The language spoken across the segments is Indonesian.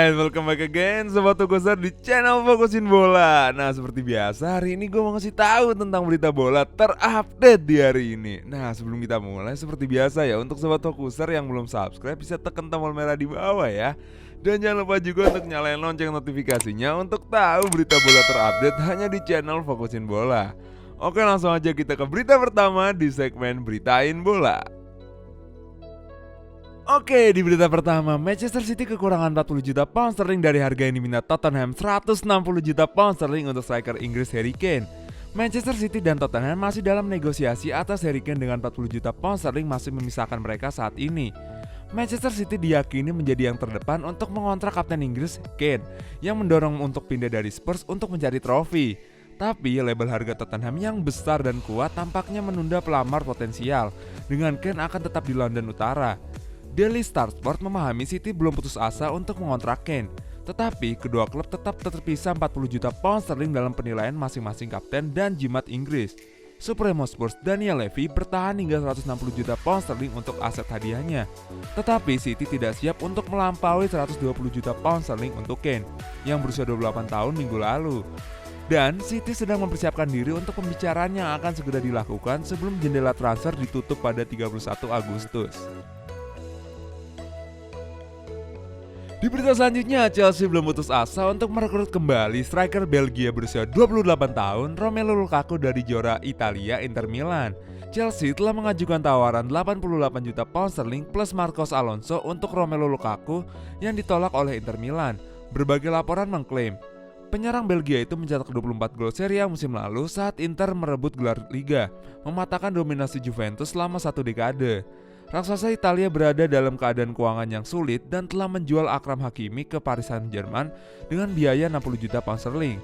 Alright, welcome back again Sobat Fokuser di channel Fokusin Bola. Nah, seperti biasa hari ini gue mau ngasih tahu tentang berita bola terupdate di hari ini. Nah, sebelum kita mulai seperti biasa ya, untuk Sobat Fokuser yang belum subscribe bisa tekan tombol merah di bawah ya. Dan jangan lupa juga untuk nyalain lonceng notifikasinya untuk tahu berita bola terupdate hanya di channel Fokusin Bola. Oke, langsung aja kita ke berita pertama di segmen Beritain Bola. Oke, di berita pertama, Manchester City kekurangan 40 juta pound sterling dari harga yang diminta Tottenham 160 juta pound sterling untuk striker Inggris Harry Kane. Manchester City dan Tottenham masih dalam negosiasi atas Harry Kane dengan 40 juta pound sterling masih memisahkan mereka saat ini. Manchester City diyakini menjadi yang terdepan untuk mengontrak kapten Inggris Kane yang mendorong untuk pindah dari Spurs untuk mencari trofi. Tapi label harga Tottenham yang besar dan kuat tampaknya menunda pelamar potensial dengan Kane akan tetap di London Utara. Daily Star Sport memahami City belum putus asa untuk mengontrak Kane, tetapi kedua klub tetap terpisah 40 juta pound sterling dalam penilaian masing-masing kapten dan jimat Inggris. Supremo Spurs Daniel Levy bertahan hingga 160 juta pound sterling untuk aset hadiahnya, tetapi City tidak siap untuk melampaui 120 juta pound sterling untuk Kane yang berusia 28 tahun minggu lalu. Dan City sedang mempersiapkan diri untuk pembicaraan yang akan segera dilakukan sebelum jendela transfer ditutup pada 31 Agustus. Di berita selanjutnya, Chelsea belum putus asa untuk merekrut kembali striker Belgia berusia 28 tahun Romelu Lukaku dari juara Italia Inter Milan. Chelsea telah mengajukan tawaran 88 juta pound sterling plus Marcos Alonso untuk Romelu Lukaku yang ditolak oleh Inter Milan. Berbagai laporan mengklaim penyerang Belgia itu mencetak 24 gol Serie A musim lalu saat Inter merebut gelar Liga, mematahkan dominasi Juventus selama satu dekade. Raksasa Italia berada dalam keadaan keuangan yang sulit dan telah menjual Akram Hakimi ke Paris Saint-Germain dengan biaya 60 juta pound sterling.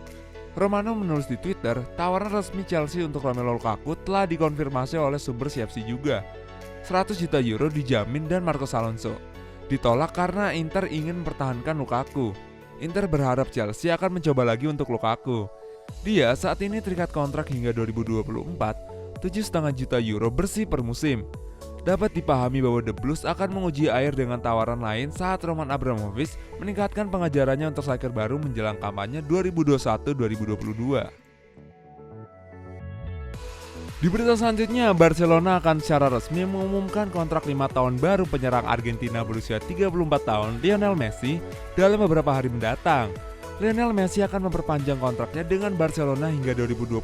Romano menulis di Twitter, tawaran resmi Chelsea untuk Romelu Lukaku telah dikonfirmasi oleh sumber CFC juga. 100 juta euro dijamin dan Marcos Alonso ditolak karena Inter ingin mempertahankan Lukaku. Inter berharap Chelsea akan mencoba lagi untuk Lukaku. Dia saat ini terikat kontrak hingga 2024, 7,5 juta euro bersih per musim. Dapat dipahami bahwa The Blues akan menguji air dengan tawaran lain saat Roman Abramovich meningkatkan pengajarannya untuk striker baru menjelang kampanye 2021-2022. Di berita selanjutnya, Barcelona akan secara resmi mengumumkan kontrak 5 tahun baru penyerang Argentina berusia 34 tahun Lionel Messi dalam beberapa hari mendatang. Lionel Messi akan memperpanjang kontraknya dengan Barcelona hingga 2026.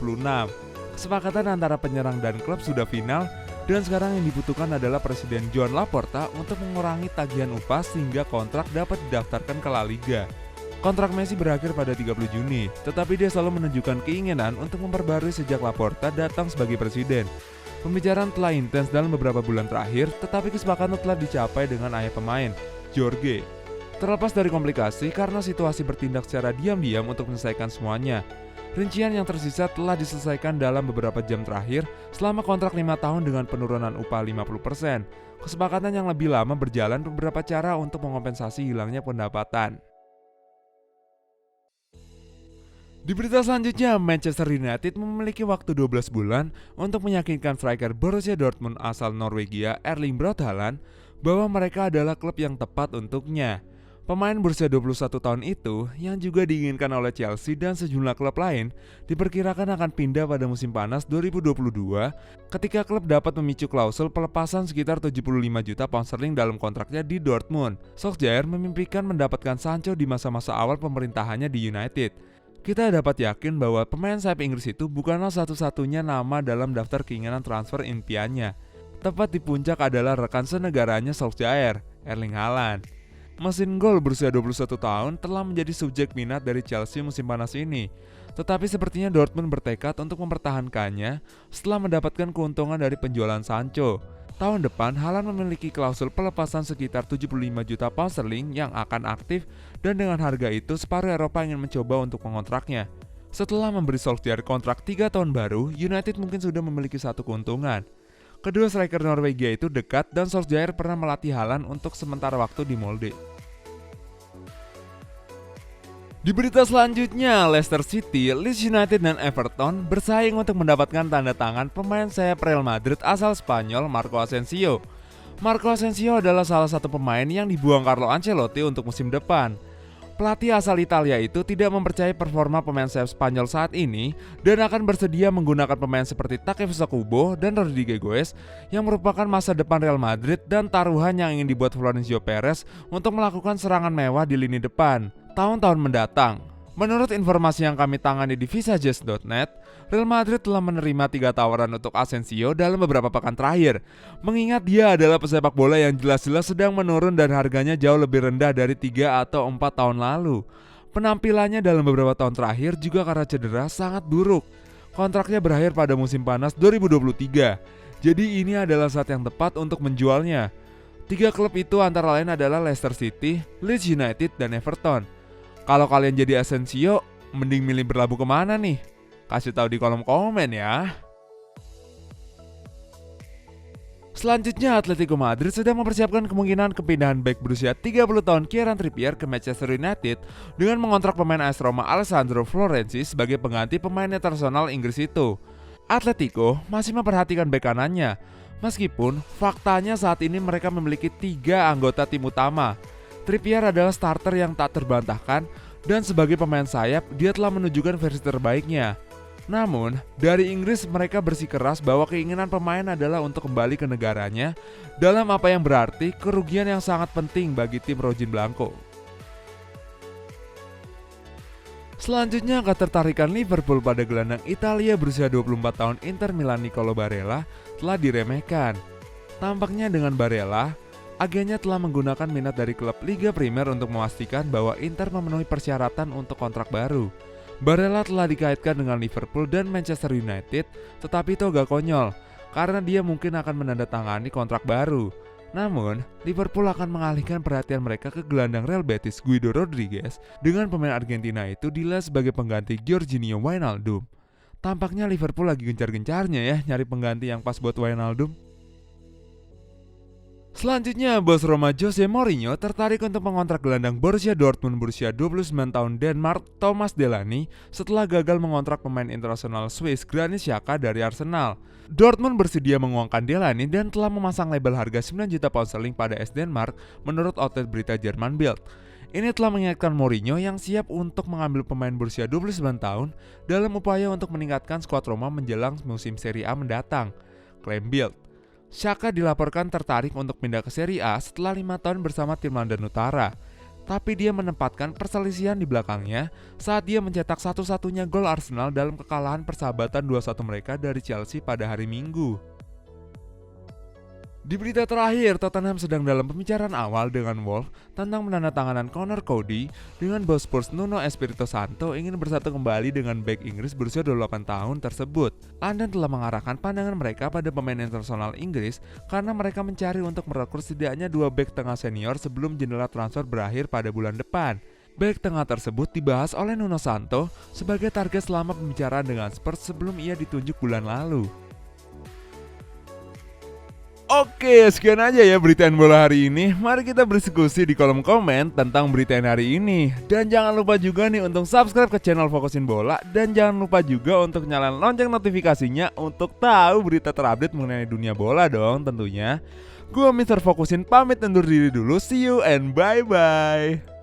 Kesepakatan antara penyerang dan klub sudah final. Dan sekarang yang dibutuhkan adalah Presiden Joan Laporta untuk mengurangi tagihan upah sehingga kontrak dapat didaftarkan ke La Liga. Kontrak Messi berakhir pada 30 Juni, tetapi dia selalu menunjukkan keinginan untuk memperbarui sejak Laporta datang sebagai presiden. Pembicaraan telah intens dalam beberapa bulan terakhir, tetapi kesepakatan telah dicapai dengan ayah pemain, Jorge. Terlepas dari komplikasi karena situasi bertindak secara diam-diam untuk menyelesaikan semuanya. Rincian yang tersisa telah diselesaikan dalam beberapa jam terakhir selama kontrak 5 tahun dengan penurunan upah 50%. Kesepakatan yang lebih lama berjalan beberapa cara untuk mengompensasi hilangnya pendapatan. Di berita selanjutnya, Manchester United memiliki waktu 12 bulan untuk meyakinkan striker Borussia Dortmund asal Norwegia Erling Braut Haaland bahwa mereka adalah klub yang tepat untuknya. Pemain berusia 21 tahun itu, yang juga diinginkan oleh Chelsea dan sejumlah klub lain, diperkirakan akan pindah pada musim panas 2022 ketika klub dapat memicu klausul pelepasan sekitar 75 juta pound sterling dalam kontraknya di Dortmund. Solskjaer memimpikan mendapatkan Sancho di masa-masa awal pemerintahannya di United. Kita dapat yakin bahwa pemain sayap Inggris itu bukanlah satu-satunya nama dalam daftar keinginan transfer impiannya. Tepat di puncak adalah rekan senegaranya Solskjaer, Erling Haaland. Mesin gol berusia 21 tahun telah menjadi subjek minat dari Chelsea musim panas ini. Tetapi sepertinya Dortmund bertekad untuk mempertahankannya setelah mendapatkan keuntungan dari penjualan Sancho. Tahun depan, Haaland memiliki klausul pelepasan sekitar 75 juta pound sterling yang akan aktif dan dengan harga itu separuh Eropa ingin mencoba untuk mengontraknya. Setelah memberi Solskjaer kontrak 3 tahun baru, United mungkin sudah memiliki satu keuntungan. Kedua striker Norwegia itu dekat dan Solskjaer pernah melatih Haaland untuk sementara waktu di Molde. Di berita selanjutnya, Leicester City, Leeds United dan Everton bersaing untuk mendapatkan tanda tangan pemain sayap Real Madrid asal Spanyol Marco Asensio. Marco Asensio adalah salah satu pemain yang dibuang Carlo Ancelotti untuk musim depan. Pelatih asal Italia itu tidak mempercayai performa pemain sayap Spanyol saat ini dan akan bersedia menggunakan pemain seperti Takefusa Kubo dan Rodrigo Goes yang merupakan masa depan Real Madrid dan taruhan yang ingin dibuat Florentino Perez untuk melakukan serangan mewah di lini depan tahun-tahun mendatang. Menurut informasi yang kami tangani di visajazz.net, Real Madrid telah menerima 3 tawaran untuk Asensio dalam beberapa pekan terakhir, mengingat dia adalah pesepak bola yang jelas-jelas sedang menurun dan harganya jauh lebih rendah dari 3 atau 4 tahun lalu. Penampilannya dalam beberapa tahun terakhir juga karena cedera sangat buruk. Kontraknya berakhir pada musim panas 2023, jadi ini adalah saat yang tepat untuk menjualnya. 3 klub itu antara lain adalah Leicester City, Leeds United, dan Everton. Kalau kalian jadi Asensio, mending milih berlabuh kemana nih? Kasih tahu di kolom komen ya. Selanjutnya, Atletico Madrid sedang mempersiapkan kemungkinan kepindahan bek berusia 30 tahun Kieran Trippier ke Manchester United dengan mengontrak pemain AS Roma Alessandro Florenzi sebagai pengganti pemain internasional Inggris itu. Atletico masih memperhatikan bek kanannya, meskipun faktanya saat ini mereka memiliki 3 anggota tim utama. Trippier adalah starter yang tak terbantahkan dan sebagai pemain sayap dia telah menunjukkan versi terbaiknya. Namun, dari Inggris mereka bersikeras bahwa keinginan pemain adalah untuk kembali ke negaranya dalam apa yang berarti kerugian yang sangat penting bagi tim Rojin Blanco. Selanjutnya, ketertarikan Liverpool pada gelandang Italia berusia 24 tahun Inter Milan Nicolo Barella telah diremehkan. Tampaknya dengan Barella, agennya telah menggunakan minat dari klub Liga Primer untuk memastikan bahwa Inter memenuhi persyaratan untuk kontrak baru. Barella telah dikaitkan dengan Liverpool dan Manchester United, tetapi itu agak konyol karena dia mungkin akan menandatangani kontrak baru. Namun, Liverpool akan mengalihkan perhatian mereka ke gelandang Real Betis Guido Rodriguez dengan pemain Argentina itu dinilai sebagai pengganti Georginio Wijnaldum. Tampaknya Liverpool lagi gencar-gencarnya ya nyari pengganti yang pas buat Wijnaldum. Selanjutnya, bos Roma Jose Mourinho tertarik untuk mengontrak gelandang Borussia Dortmund berusia 29 tahun Denmark Thomas Delaney setelah gagal mengontrak pemain internasional Swiss Granit Xhaka dari Arsenal. Dortmund bersedia menguangkan Delaney dan telah memasang label harga 9 juta pound sterling pada AS Denmark menurut outlet berita Jerman Bild. Ini telah mengingatkan Mourinho yang siap untuk mengambil pemain berusia 29 tahun dalam upaya untuk meningkatkan skuad Roma menjelang musim Serie A mendatang, klaim Bild. Xhaka dilaporkan tertarik untuk pindah ke Serie A setelah 5 tahun bersama tim London Utara. Tapi dia menempatkan perselisihan di belakangnya saat dia mencetak satu-satunya gol Arsenal dalam kekalahan persahabatan 2-1 mereka dari Chelsea pada hari Minggu. Di berita terakhir, Tottenham sedang dalam pembicaraan awal dengan Wolves tentang penandatanganan Conor Cody dengan bos Spurs Nuno Espirito Santo ingin bersatu kembali dengan bek Inggris berusia 28 tahun tersebut. London telah mengarahkan pandangan mereka pada pemain internasional Inggris karena mereka mencari untuk merekrut setidaknya 2 bek tengah senior sebelum jendela transfer berakhir pada bulan depan. Bek tengah tersebut dibahas oleh Nuno Santo sebagai target selama pembicaraan dengan Spurs sebelum ia ditunjuk bulan lalu. Oke, sekian aja ya beritaan bola hari ini. Mari kita berdiskusi di kolom komen tentang beritaan hari ini. Dan jangan lupa juga nih untuk subscribe ke channel Fokusin Bola. Dan jangan lupa juga untuk nyalain lonceng notifikasinya untuk tahu berita terupdate mengenai dunia bola dong tentunya. Gua Mr. Fokusin pamit undur diri dulu. See you and bye-bye.